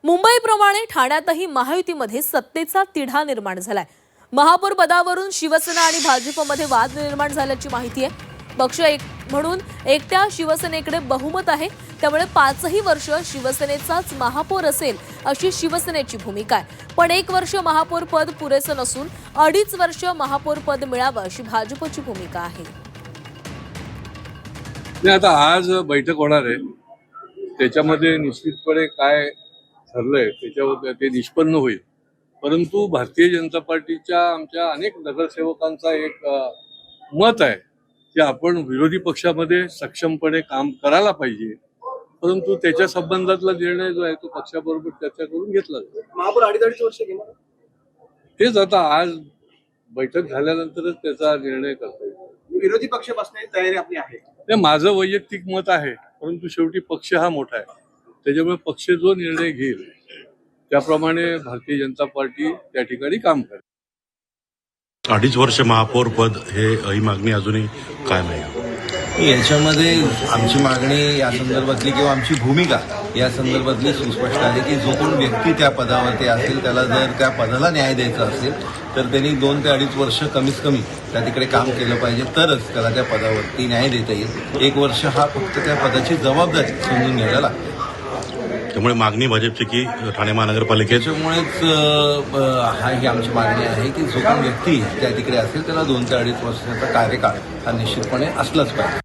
मुंबईप्रमाणे ठाण्यातही महायुतीमध्ये सत्तेचा तिढा निर्माण झालाय। महापौर पदावरून शिवसेना आणि भाजपमध्ये वाद निर्माण झाल्याची माहिती आहे। पक्ष म्हणून एकट्या शिवसेनेकडे बहुमत आहे, त्यामुळे 5ही वर्ष शिवसेनेचाच महापौर असेल अशी शिवसेनेची भूमिका आहे। पण 1 वर्ष महापौर पद पुरेसं नसून 2.5 वर्ष महापौर पद मिळावं अशी भाजपची भूमिका आहे। आता आज बैठक होणार आहे, त्याच्यामध्ये निश्चितपणे काय ठरलंय त्याच्यावर ते निष्पन्न होईल। परंतु भारतीय जनता पार्टीच्या आमच्या अनेक नगरसेवकांचा एक मत आहे की आपण विरोधी पक्षामध्ये सक्षमपणे काम करायला पाहिजे, परंतु त्याच्या संबंधातला निर्णय जो आहे तो पक्षाबरोबर चर्चा करून घेतला जाईल। महापौर 2.5 वर्ष घेणार तेच आता आज बैठक झाल्यानंतरच त्याचा निर्णय करता येईल। विरोधी पक्ष बसण्याची तयारी आपली आहे। ते माझं वैयक्तिक मत आहे, परंतु शेवटी पक्ष हा मोठा आहे, त्याच्यामुळे पक्ष जो निर्णय घेईल त्याप्रमाणे भारतीय जनता पार्टी त्या ठिकाणी काम करेल। 2.5 वर्ष महापौर पद ही मागणी अजूनही कायम आहे। याच्यामध्ये आमची मागणी या संदर्भातली किंवा आमची भूमिका या संदर्भातली सुस्पष्ट आहे की जो कोण व्यक्ती त्या पदावरती असेल त्याला जर त्या पदाला न्याय द्यायचा असेल तर त्यांनी 2 ते 2.5 वर्ष कमीत कमी त्या तिकडे काम केलं पाहिजे, तरच त्याला त्या पदावरती न्याय देता येईल। 1 वर्ष हा फक्त त्या पदाची जबाबदारी समजून घ्यायला लागते। त्यामुळे मागणी भाजपची की ठाणे महानगरपालिकेची त्याच्यामुळेच ही आमची मागणी आहे की जो कोण व्यक्ती त्या तिकडे असेल त्याला 2 ते 2.5 वर्षाचा कार्यकाळ हा निश्चितपणे असलाच पाहिजे।